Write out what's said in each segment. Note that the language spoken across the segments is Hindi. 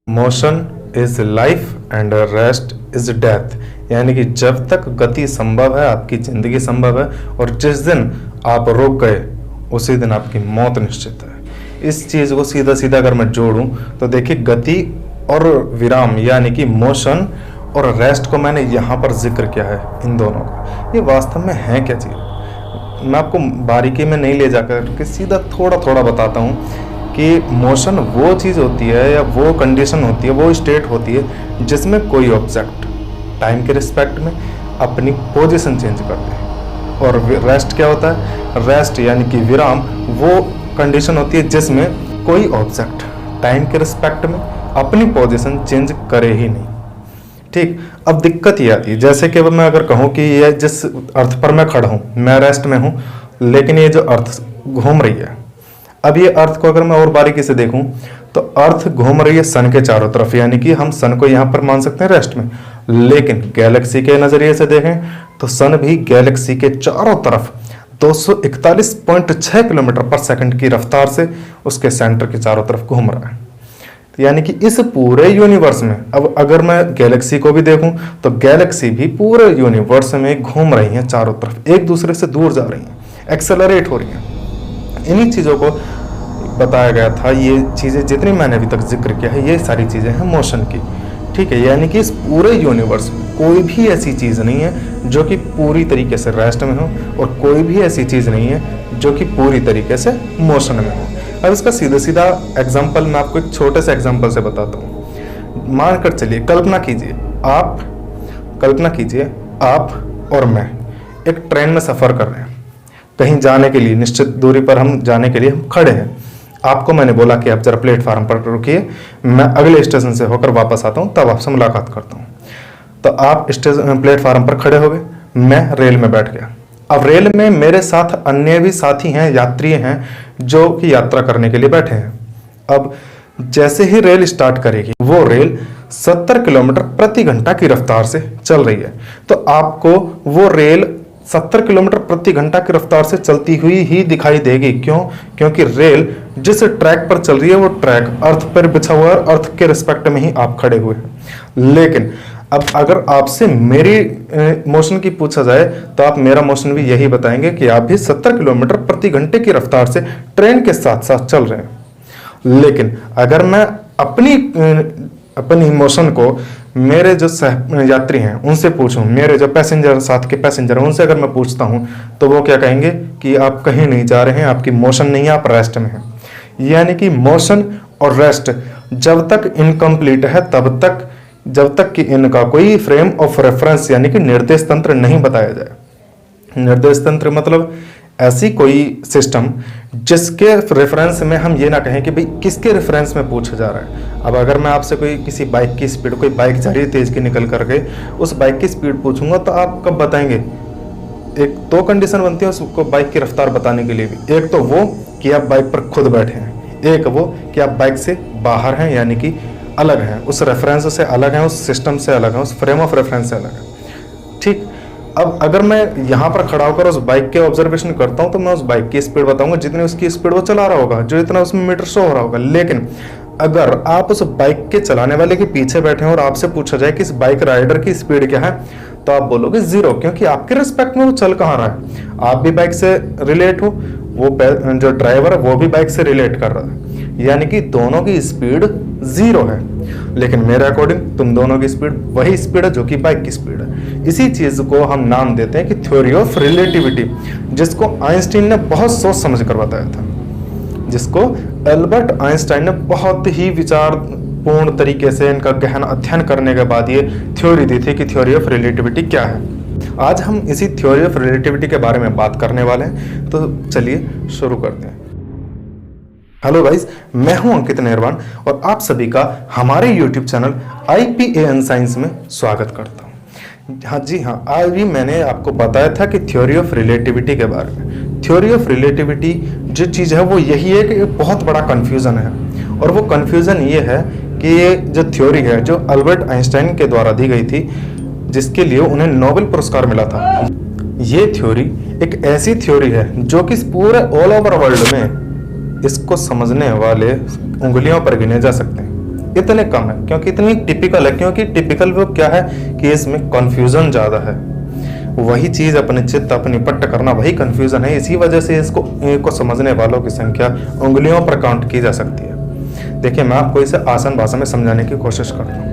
Motion is life and rest is death. यानी कि जब तक गति संभव है आपकी जिंदगी संभव है, और जिस दिन आप रुक गए उसी दिन आपकी मौत निश्चित है। इस चीज को सीधा सीधा अगर मैं जोड़ूं तो देखिए, गति और विराम यानी कि मोशन और रेस्ट को मैंने यहाँ पर जिक्र किया है, इन दोनों का। ये वास्तव में है क्या चीज़, मैं आपको बारीकी में नहीं ले जाकर के सीधा थोड़ा थोड़ा बताता हूँ कि मोशन वो चीज़ होती है या वो कंडीशन होती है, वो स्टेट होती है जिसमें कोई ऑब्जेक्ट टाइम के रिस्पेक्ट में अपनी पोजीशन चेंज करते हैं। और रेस्ट क्या होता है, रेस्ट यानी कि विराम वो कंडीशन होती है जिसमें कोई ऑब्जेक्ट टाइम के रिस्पेक्ट में अपनी पोजीशन चेंज करे ही नहीं। ठीक, अब दिक्कत ये आती है, जैसे कि मैं अगर कहूँ कि ये जिस अर्थ पर मैं खड़ा हूँ मैं रेस्ट में हूँ, लेकिन ये जो अर्थ घूम रही है, अब ये अर्थ को अगर मैं और बारीकी से देखूं तो अर्थ घूम रही है सन के चारों तरफ, यानी कि हम सन को यहाँ पर मान सकते हैं रेस्ट में। लेकिन गैलेक्सी के नजरिए से देखें तो सन भी गैलेक्सी के चारों तरफ 241.6 किलोमीटर पर सेकंड की रफ्तार से उसके सेंटर के चारों तरफ घूम रहा है। यानी कि इस पूरे यूनिवर्स में, अब अगर मैं गैलेक्सी को भी देखूं तो गैलेक्सी भी पूरे यूनिवर्स में घूम रही हैं चारों तरफ, एक दूसरे से दूर जा रही हैं, एक्सेलरेट हो रही हैं। इन्हीं चीज़ों को बताया गया था, ये चीज़ें जितनी मैंने अभी तक जिक्र किया है ये सारी चीज़ें हैं मोशन की। ठीक है, यानी कि इस पूरे यूनिवर्स में कोई भी ऐसी चीज़ नहीं है जो कि पूरी तरीके से रेस्ट में हो, और कोई भी ऐसी चीज़ नहीं है जो कि पूरी तरीके से मोशन में हो। अब इसका सीधा सीधा एग्जाम्पल मैं आपको एक छोटे से एग्जाम्पल से बताता हूँ। मान कर चलिए, कल्पना कीजिए आप और मैं एक ट्रेन में सफ़र कर रहे हैं, कहीं जाने के लिए निश्चित दूरी पर हम जाने के लिए हम खड़े हैं। आपको मैंने बोला कि आप जरा प्लेटफार्म पर रुकिए, मैं अगले स्टेशन से होकर वापस आता हूँ, तब आपसे मुलाकात करता हूँ। तो आप स्टेशन प्लेटफार्म पर खड़े हो गए, मैं रेल में बैठ गया। अब रेल में मेरे साथ अन्य भी साथी हैं, यात्री हैं जो कि यात्रा करने के लिए बैठे हैं। अब जैसे ही रेल स्टार्ट करेगी, वो रेल 70 किलोमीटर प्रति घंटा की रफ्तार से चल रही है। तो आपको वो रेल 70 किलोमीटर प्रति घंटा की रफ्तार से चलती हुई ही दिखाई देगी। क्यों? क्योंकि रेल जिस ट्रैक पर चल रही है वो ट्रैक अर्थ पर बिछा हुआ है, अर्थ के रिस्पेक्ट में ही आप खड़े हुए हैं। लेकिन अब अगर आपसे मेरी मोशन की पूछा जाए तो आप मेरा मोशन भी यही बताएंगे कि आप भी 70 किलोमीटर प्रति घंटे की रफ्तार से ट्रेन के साथ साथ चल रहे हैं। लेकिन अगर मैं अपनी मोशन को मेरे जो यात्री हैं उनसे पूछूं, मेरे जो पैसेंजर साथ के पैसेंजर हैं उनसे अगर मैं पूछता हूं, तो वो क्या कहेंगे कि आप कहीं नहीं जा रहे हैं, आपकी मोशन नहीं है, आप रेस्ट में हैं। यानी कि मोशन और रेस्ट जब तक इनकम्प्लीट है तब तक, जब तक कि इनका कोई फ्रेम ऑफ रेफरेंस यानी कि निर्देश तंत्र नहीं बताया जाए। निर्देश तंत्र मतलब ऐसी कोई सिस्टम जिसके रेफरेंस में हम ये ना कहें कि भाई किसके रेफरेंस में पूछा जा रहा है। अब अगर मैं आपसे किसी बाइक की स्पीड, कोई बाइक जा रही है तेज की निकल करके, उस बाइक की स्पीड पूछूंगा तो आप कब बताएंगे? एक दो कंडीशन बनती है उसको बाइक की रफ्तार बताने के लिए भी। एक तो वो कि आप बाइक पर खुद बैठे हैं, एक वो कि आप बाइक से बाहर हैं यानी कि अलग हैं, उस रेफरेंस से अलग हैं, उस सिस्टम से अलग हैं, उस फ्रेम ऑफ रेफरेंस से अलग है। ठीक, अब अगर मैं यहाँ पर खड़ा होकर उस बाइक के ऑब्जर्वेशन करता हूँ तो मैं उस बाइक की स्पीड बताऊंगा जितनी उसकी स्पीड वो चला रहा होगा, जो इतना उसमें मीटर शो हो रहा होगा। लेकिन अगर आप उस बाइक के चलाने वाले के पीछे बैठे हैं और आपसे पूछा जाए कि इस बाइक राइडर की स्पीड क्या है, तो आप बोलोगे 0, क्योंकि आपके रिस्पेक्ट में वो चल कहाँ रहा है। आप भी बाइक से रिलेट हो, वो जो ड्राइवर है वो भी बाइक से रिलेट कर रहा है, यानी कि दोनों की स्पीड 0 है। लेकिन मेरे अकॉर्डिंग तुम दोनों की स्पीड वही स्पीड है जो कि बाइक की स्पीड है। इसी चीज को हम नाम देते हैं कि थ्योरी ऑफ रिलेटिविटी, जिसको आइंस्टीन ने बहुत सोच समझ कर बताया था, जिसको एल्बर्ट आइंस्टाइन ने बहुत ही विचारपूर्ण तरीके से इनका गहन अध्ययन करने के बाद ये थ्योरी दी थी कि थ्योरी ऑफ रिलेटिविटी क्या है। आज हम इसी थ्योरी ऑफ रिलेटिविटी के बारे में बात करने वाले हैं, तो चलिए शुरू करते हैं। हेलो गाइस, मैं हूं अंकित निर्वाण और आप सभी का हमारे YouTube चैनल IPAN साइंस में स्वागत करता हूं। हाँ जी हाँ, आज भी मैंने आपको बताया था कि थ्योरी ऑफ रिलेटिविटी के बारे में। थ्योरी ऑफ रिलेटिविटी जो चीज़ है वो यही है कि बहुत बड़ा कन्फ्यूज़न है, और वो कन्फ्यूज़न ये है कि ये जो थ्योरी है जो अल्बर्ट आइंस्टाइन के द्वारा दी गई थी, जिसके लिए उन्हें नोबेल पुरस्कार मिला था। ये थ्योरी एक ऐसी थ्योरी है जो कि पूरे ऑल ओवर वर्ल्ड में इसको समझने वाले उंगलियों पर गिने जा सकते हैं। इतने कम है, क्योंकि इतनी टिपिकल है। क्योंकि टिपिकल वो क्या है कि इसमें कंफ्यूजन ज़्यादा है। वही चीज़ अपने चित्त अपनी पट्ट करना वही कंफ्यूजन है। इसी वजह से इसको समझने वालों की संख्या उंगलियों पर काउंट की जा सकती है। देखिए, मैं आपको इसे आसान भाषा में समझाने की कोशिश करता हूँ।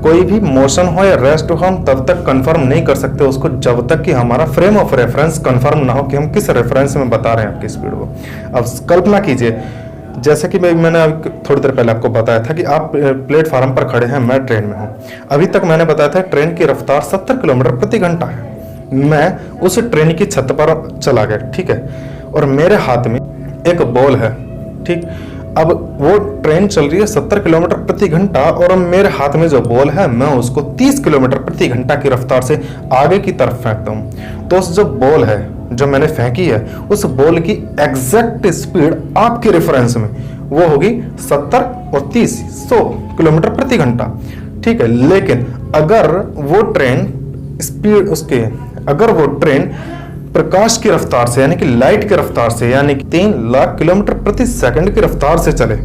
कोई भी मोशन हो या रेस्ट हो, हम तब तक कंफर्म नहीं कर सकते उसको जब तक कि हमारा फ्रेम ऑफ रेफरेंस कंफर्म ना हो कि हम किस रेफरेंस में बता रहे हैं आपकी स्पीड को। अब कल्पना कीजिए, जैसे कि मैंने थोड़ी देर पहले आपको बताया था कि आप प्लेटफार्म पर खड़े हैं, मैं ट्रेन में हूँ। अभी तक मैंने बताया था ट्रेन की रफ्तार 70 किलोमीटर प्रति घंटा है। मैं उस ट्रेन की छत पर चला गया, ठीक है, और मेरे हाथ में एक बॉल है, ठीक। अब वो ट्रेन चल रही है 70 किलोमीटर प्रति घंटा और मेरे हाथ में जो बॉल है मैं उसको 30 किलोमीटर प्रति घंटा की रफ्तार से आगे की तरफ फेंकता हूँ। तो उस जो बॉल है जो मैंने फेंकी है, उस बॉल की एग्जैक्ट स्पीड आपके रेफरेंस में वो होगी 70 और 30 100 किलोमीटर प्रति घंटा, ठीक है। लेकिन अगर वो ट्रेन प्रकाश की रफ्तार से यानी कि लाइट की रफ्तार से यानी कि 3 लाख किलोमीटर प्रति सेकंड की रफ्तार से चले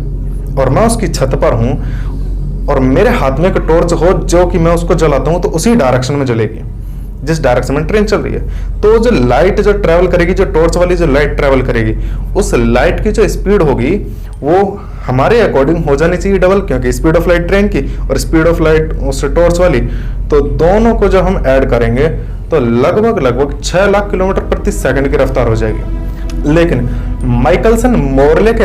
और मैं उसकी छत पर हूं और मेरे हाथ में एक टॉर्च हो जो कि मैं उसको जलाता हूं, तो उसी डायरेक्शन में जलेगी जिस डायरेक्शन में ट्रेन चल रही है। तो जो लाइट जो ट्रेवल करेगी, जो टॉर्च वाली जो लाइट ट्रेवल करेगी, उस लाइट की जो स्पीड होगी वो हमारे अकॉर्डिंग हो जानी चाहिए डबल, क्योंकि स्पीड ऑफ लाइट ट्रेन की और स्पीड ऑफ लाइट उस टॉर्च वाली, तो दोनों को जब हम ऐड करेंगे तो लगभग 6 लाख किलोमीटर प्रति सेकंड की रफ्तार हो जाएगी। लेकिन माइकलसन मोरले के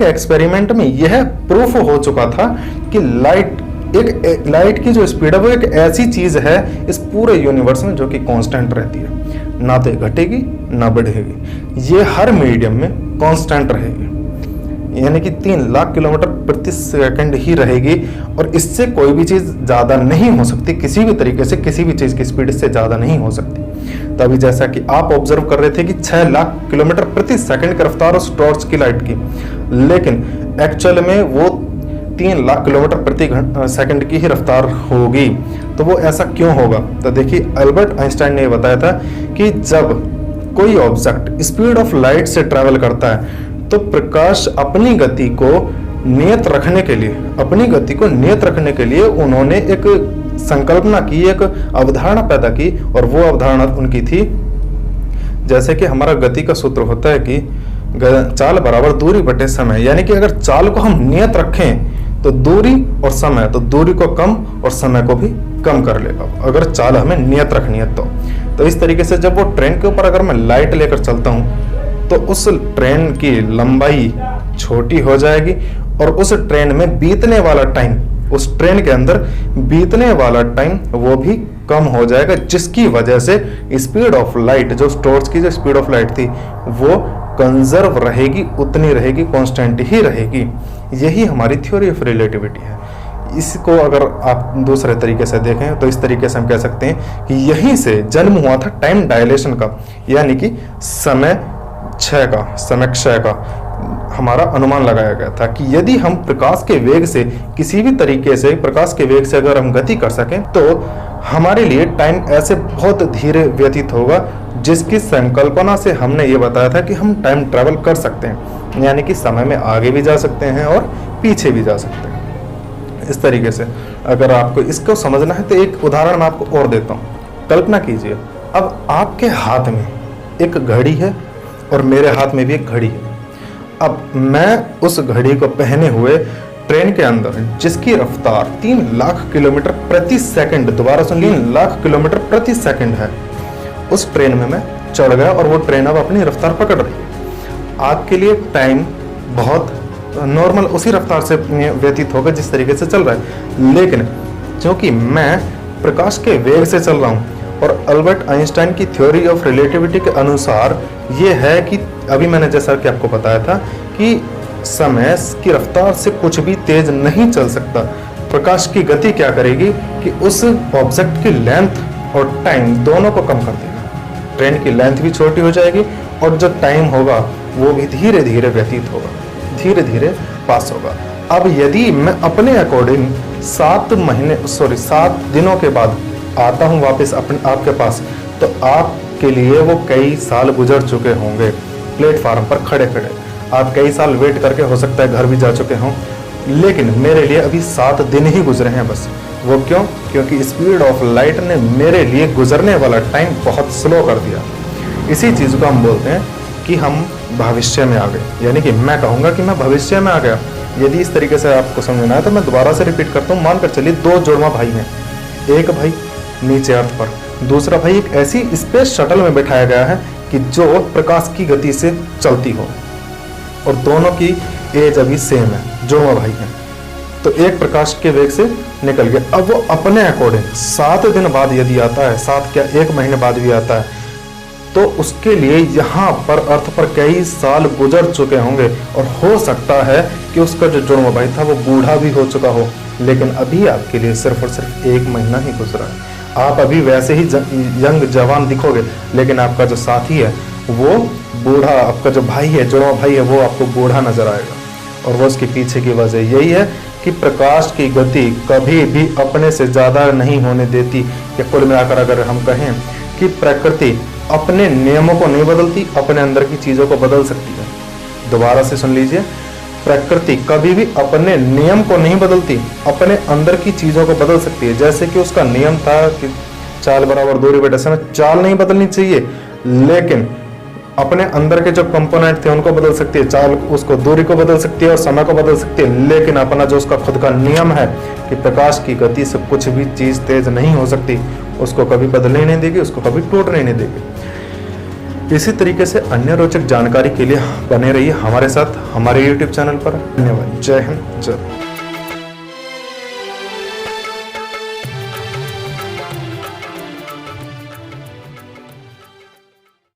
एक्सपेरिमेंट में यह प्रूफ हो चुका था कि लाइट की जो स्पीड है वो एक ऐसी चीज है इस पूरे यूनिवर्स में जो कि कांस्टेंट रहती है, ना तो घटेगी ना बढ़ेगी, ये हर मीडियम में कांस्टेंट रहेगी, यानी कि 3 लाख किलोमीटर प्रति सेकंड ही रहेगी और इससे कोई भी चीज ज्यादा नहीं हो सकती, किसी भी तरीके से किसी भी चीज की स्पीड से ज्यादा नहीं हो सकती। तभी जैसा कि आप ऑब्जर्व कर रहे थे कि 6 लाख किलोमीटर प्रति सेकंड की रफ्तार उस टॉर्च की लाइट की, लेकिन एक्चुअल में वो 3 लाख किलोमीटर प्रति सेकंड की ही रफ्तार होगी। तो वो ऐसा क्यों होगा? तो देखिए, अल्बर्ट आइंस्टाइन ने बताया था कि जब कोई ऑब्जेक्ट स्पीड ऑफ लाइट से ट्रैवल करता है तो प्रकाश अपनी गति को नियत रखने के लिए उन्होंने एक संकल्पना की, एक अवधारणा पैदा की, और वो अवधारणा उनकी थी, जैसे कि हमारा गति का सूत्र होता है कि चाल बराबर दूरी बटे समय, यानी कि अगर चाल को हम नियत रखें तो दूरी और समय, तो दूरी को कम और समय को भी कम कर लेगा, अगर चाल हमें नियत रखनी है तो इस तरीके से जब वो ट्रेन के ऊपर अगर मैं लाइट लेकर चलता हूँ तो उस ट्रेन की लंबाई छोटी हो जाएगी और उस ट्रेन में बीतने वाला टाइम, उस ट्रेन के अंदर बीतने वाला टाइम वो भी कम हो जाएगा, जिसकी वजह से स्पीड ऑफ लाइट, जो टॉर्च की जो स्पीड ऑफ लाइट थी वो कंजर्व रहेगी, उतनी रहेगी, कांस्टेंट ही रहेगी। यही हमारी थ्योरी ऑफ रिलेटिविटी है। इसको अगर आप दूसरे तरीके से देखें तो इस तरीके से हम कह सकते हैं कि यहीं से जन्म हुआ था टाइम डायलेशन का, यानी कि समय क्षय का हमारा अनुमान लगाया गया था कि यदि हम प्रकाश के वेग से किसी भी तरीके से अगर हम गति कर सकें तो हमारे लिए टाइम ऐसे बहुत धीरे व्यतीत होगा, जिसकी संकल्पना से हमने ये बताया था कि हम टाइम ट्रैवल कर सकते हैं, यानी कि समय में आगे भी जा सकते हैं और पीछे भी जा सकते हैं। इस तरीके से अगर आपको इसको समझना है तो एक उदाहरण मैं आपको और देता हूँ। कल्पना कीजिए, अब आपके हाथ में एक घड़ी है और मेरे हाथ में भी एक घड़ी है। अब मैं उस घड़ी को पहने हुए ट्रेन के अंदर, जिसकी रफ्तार 3 लाख किलोमीटर प्रति सेकंड, दोबारा सुन 3 लाख किलोमीटर प्रति सेकंड है, उस ट्रेन में मैं चढ़ गया और वो ट्रेन अब अपनी रफ्तार पकड़ रही है। आपके लिए टाइम बहुत नॉर्मल उसी रफ्तार से व्यतीत होगा जिस तरीके से चल रहा है, लेकिन क्योंकि मैं प्रकाश के वेग से चल रहा हूँ और अल्बर्ट आइंस्टाइन की थ्योरी ऑफ रिलेटिविटी के अनुसार ये है कि अभी मैंने जैसा कि आपको बताया था कि समय की रफ्तार से कुछ भी तेज नहीं चल सकता। प्रकाश की गति क्या करेगी कि उस ऑब्जेक्ट की लेंथ और टाइम दोनों को कम कर देगा। ट्रेन की लेंथ भी छोटी हो जाएगी और जो टाइम होगा वो भी धीरे धीरे व्यतीत होगा, धीरे धीरे पास होगा। अब यदि मैं अपने अकॉर्डिंग 7 दिनों के बाद आता हूँ वापस आपके पास, तो आपके लिए वो कई साल गुजर चुके होंगे प्लेटफार्म पर खड़े खड़े। आप कई साल वेट करके हो सकता है घर भी जा चुके हों, लेकिन मेरे लिए अभी 7 दिन ही गुजरे हैं बस। वो क्यों? क्योंकि स्पीड ऑफ लाइट ने मेरे लिए गुजरने वाला टाइम बहुत स्लो कर दिया। इसी चीज़ को हम बोलते हैं कि हम भविष्य में आ गए, यानी कि मैं कहूँगा कि मैं भविष्य में आ गया। यदि इस तरीके से आपको समझना है तो मैं दोबारा से रिपीट करता हूँ। मानकर चलिए 2 जुड़वा भाई हैं, एक भाई नीचे अर्थ पर, दूसरा भाई एक ऐसी स्पेस शटल में बैठाया गया है कि जो प्रकाश की गति से चलती हो, और दोनों की एज अभी सेम है, जुड़वा भाई हैं। तो एक प्रकाश के वेग से निकल गया। अब वो अपने अकॉर्डिंग 7 दिन बाद यदि आता है, 7 क्या 1 महीने बाद भी आता है, तो उसके लिए यहाँ पर अर्थ पर कई साल गुजर चुके होंगे, और हो सकता है कि उसका जो जुड़वा भाई था वो बूढ़ा भी हो चुका हो, लेकिन अभी आपके लिए सिर्फ और सिर्फ 1 महीना ही गुजरा है। आप अभी वैसे ही यंग जवान दिखोगे, लेकिन आपका जो साथी है वो बूढ़ा, आपका जो भाई है, जुड़वा भाई है, वो आपको बूढ़ा नजर आएगा। और वो उसके पीछे की वजह यही है कि प्रकाश की गति कभी भी अपने से ज़्यादा नहीं होने देती। या कुल मिलाकर अगर हम कहें कि प्रकृति अपने नियमों को नहीं बदलती, अपने अंदर की चीज़ों को बदल सकती है। दोबारा से सुन लीजिए, प्रकृति कभी भी अपने नियम को नहीं बदलती, अपने अंदर की चीज़ों को बदल सकती है। जैसे कि उसका नियम था कि चाल बराबर दूरी बटे समय, चाल नहीं बदलनी चाहिए, लेकिन अपने अंदर के जो कंपोनेंट थे उनको बदल सकती है। चाल उसको दूरी को बदल सकती है और समय को बदल सकती है, लेकिन अपना जो उसका खुद का नियम है कि प्रकाश की गति से कुछ भी चीज़ तेज नहीं हो सकती, उसको कभी बदलने नहीं देगी, उसको कभी टूटने नहीं देगी। इसी तरीके से अन्य रोचक जानकारी के लिए बने रहिए हमारे साथ हमारे YouTube चैनल पर। धन्यवाद। जय हिंद, जय भारत।